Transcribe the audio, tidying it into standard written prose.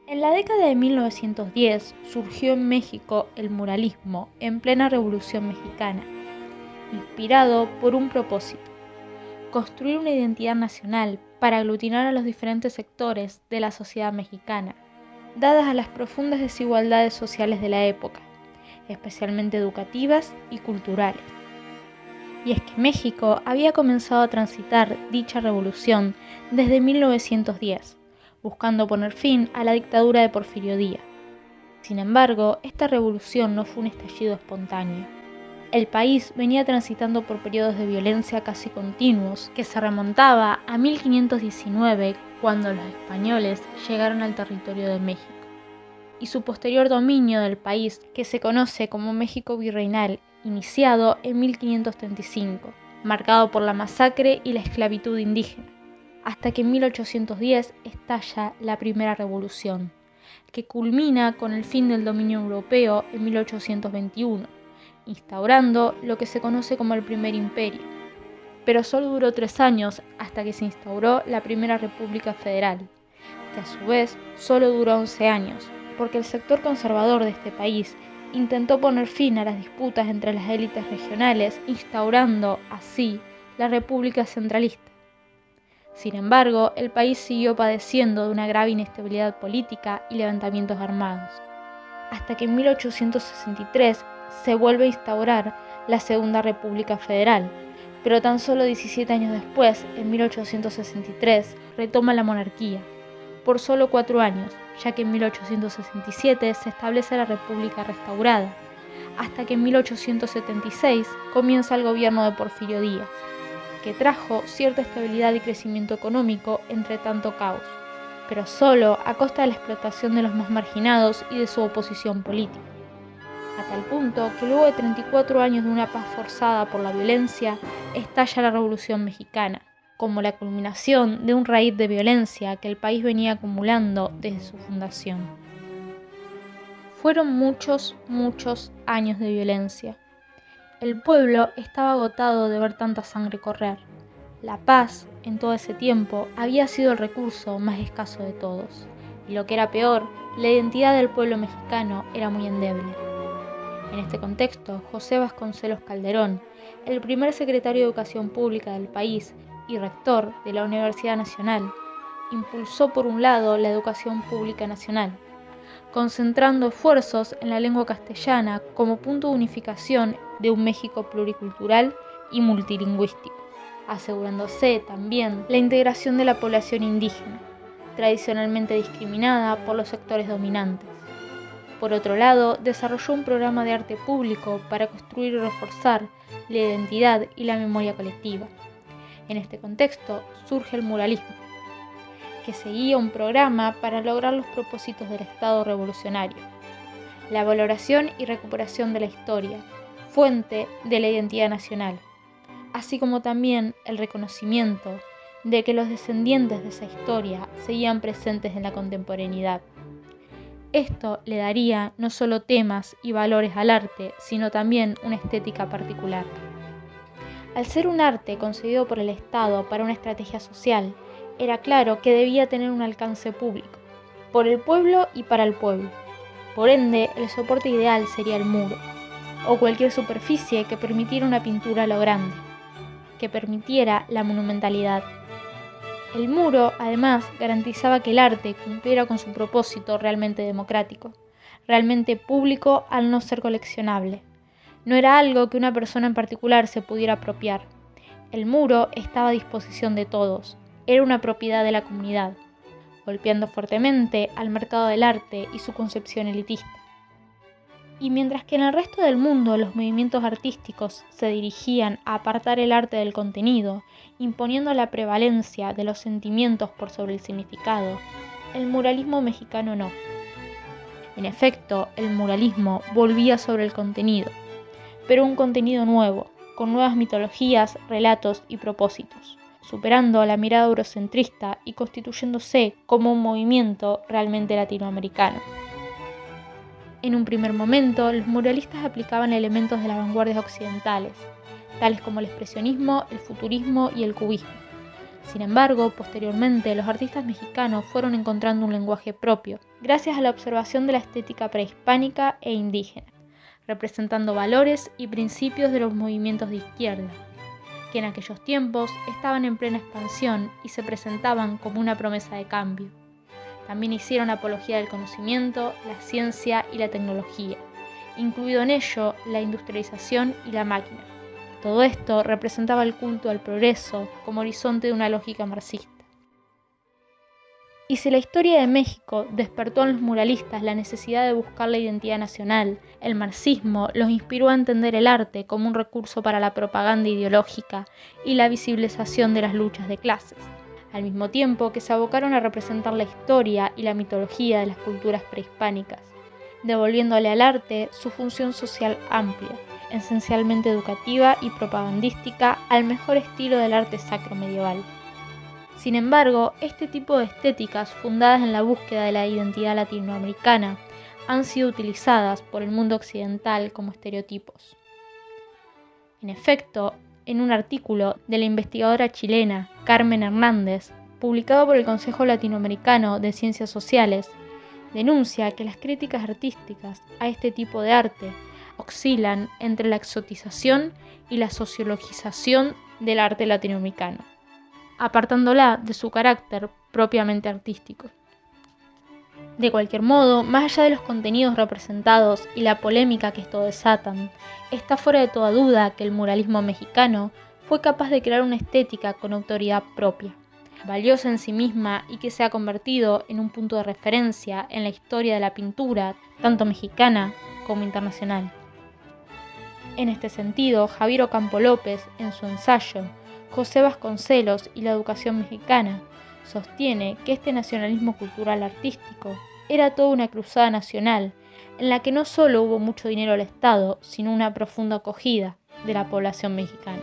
En la década de 1910 surgió en México el muralismo en plena Revolución Mexicana, inspirado por un propósito: construir una identidad nacional para aglutinar a los diferentes sectores de la sociedad mexicana, dadas a las profundas desigualdades sociales de la época, especialmente educativas y culturales. Y es que México había comenzado a transitar dicha revolución desde 1910, buscando poner fin a la dictadura de Porfirio Díaz. Sin embargo, esta revolución no fue un estallido espontáneo. El país venía transitando por periodos de violencia casi continuos, que se remontaba a 1519, cuando los españoles llegaron al territorio de México, y su posterior dominio del país, que se conoce como México Virreinal, iniciado en 1535, marcado por la masacre y la esclavitud indígena, hasta que en 1810 estalla la Primera Revolución, que culmina con el fin del dominio europeo en 1821, instaurando lo que se conoce como el Primer Imperio. Pero solo duró 3 años hasta que se instauró la Primera República Federal, que a su vez solo duró 11 años, porque el sector conservador de este país intentó poner fin a las disputas entre las élites regionales, instaurando así la República Centralista. Sin embargo, el país siguió padeciendo de una grave inestabilidad política y levantamientos armados, hasta que en 1863 se vuelve a instaurar la Segunda República Federal, pero tan solo 17 años después, en 1863, retoma la monarquía, por solo 4 años, ya que en 1867 se establece la República restaurada, hasta que en 1876 comienza el gobierno de Porfirio Díaz, que trajo cierta estabilidad y crecimiento económico entre tanto caos, pero solo a costa de la explotación de los más marginados y de su oposición política, a tal punto que luego de 34 años de una paz forzada por la violencia, estalla la Revolución Mexicana, como la culminación de un raíz de violencia que el país venía acumulando desde su fundación. Fueron muchos años de violencia. El pueblo estaba agotado de ver tanta sangre correr. La paz, en todo ese tiempo, había sido el recurso más escaso de todos. Y lo que era peor, la identidad del pueblo mexicano era muy endeble. En este contexto, José Vasconcelos Calderón, el primer secretario de Educación Pública del país y rector de la Universidad Nacional, impulsó por un lado la educación pública nacional, concentrando esfuerzos en la lengua castellana como punto de unificación de un México pluricultural y multilingüístico, asegurándose también la integración de la población indígena, tradicionalmente discriminada por los sectores dominantes. Por otro lado, desarrolló un programa de arte público para construir y reforzar la identidad y la memoria colectiva. En este contexto surge el muralismo, que seguía un programa para lograr los propósitos del Estado revolucionario: la valoración y recuperación de la historia, fuente de la identidad nacional, así como también el reconocimiento de que los descendientes de esa historia seguían presentes en la contemporaneidad. Esto le daría no solo temas y valores al arte, sino también una estética particular. Al ser un arte concebido por el Estado para una estrategia social, era claro que debía tener un alcance público, por el pueblo y para el pueblo. Por ende, el soporte ideal sería el muro, o cualquier superficie que permitiera una pintura a lo grande, que permitiera la monumentalidad. El muro, además, garantizaba que el arte cumpliera con su propósito realmente democrático, realmente público al no ser coleccionable. No era algo que una persona en particular se pudiera apropiar. El muro estaba a disposición de todos, era una propiedad de la comunidad, golpeando fuertemente al mercado del arte y su concepción elitista. Y mientras que en el resto del mundo los movimientos artísticos se dirigían a apartar el arte del contenido, imponiendo la prevalencia de los sentimientos por sobre el significado, el muralismo mexicano no. En efecto, el muralismo volvía sobre el contenido, pero un contenido nuevo, con nuevas mitologías, relatos y propósitos, superando la mirada eurocentrista y constituyéndose como un movimiento realmente latinoamericano. En un primer momento, los muralistas aplicaban elementos de las vanguardias occidentales, tales como el expresionismo, el futurismo y el cubismo. Sin embargo, posteriormente, los artistas mexicanos fueron encontrando un lenguaje propio, gracias a la observación de la estética prehispánica e indígena, representando valores y principios de los movimientos de izquierda, que en aquellos tiempos estaban en plena expansión y se presentaban como una promesa de cambio. También hicieron apología del conocimiento, la ciencia y la tecnología, incluido en ello la industrialización y la máquina. Todo esto representaba el culto al progreso como horizonte de una lógica marxista. Y si la historia de México despertó en los muralistas la necesidad de buscar la identidad nacional, el marxismo los inspiró a entender el arte como un recurso para la propaganda ideológica y la visibilización de las luchas de clases, al mismo tiempo que se abocaron a representar la historia y la mitología de las culturas prehispánicas, devolviéndole al arte su función social amplia, esencialmente educativa y propagandística, al mejor estilo del arte sacro medieval. Sin embargo, este tipo de estéticas fundadas en la búsqueda de la identidad latinoamericana han sido utilizadas por el mundo occidental como estereotipos. En efecto, en un artículo de la investigadora chilena Carmen Hernández, publicado por el Consejo Latinoamericano de Ciencias Sociales, denuncia que las críticas artísticas a este tipo de arte oscilan entre la exotización y la sociologización del arte latinoamericano, apartándola de su carácter propiamente artístico. De cualquier modo, más allá de los contenidos representados y la polémica que esto desatan, está fuera de toda duda que el muralismo mexicano fue capaz de crear una estética con autoridad propia, valiosa en sí misma y que se ha convertido en un punto de referencia en la historia de la pintura, tanto mexicana como internacional. En este sentido, Javier Ocampo López, en su ensayo José Vasconcelos y la educación mexicana, sostiene que este nacionalismo cultural artístico era toda una cruzada nacional, en la que no solo hubo mucho dinero al Estado, sino una profunda acogida de la población mexicana.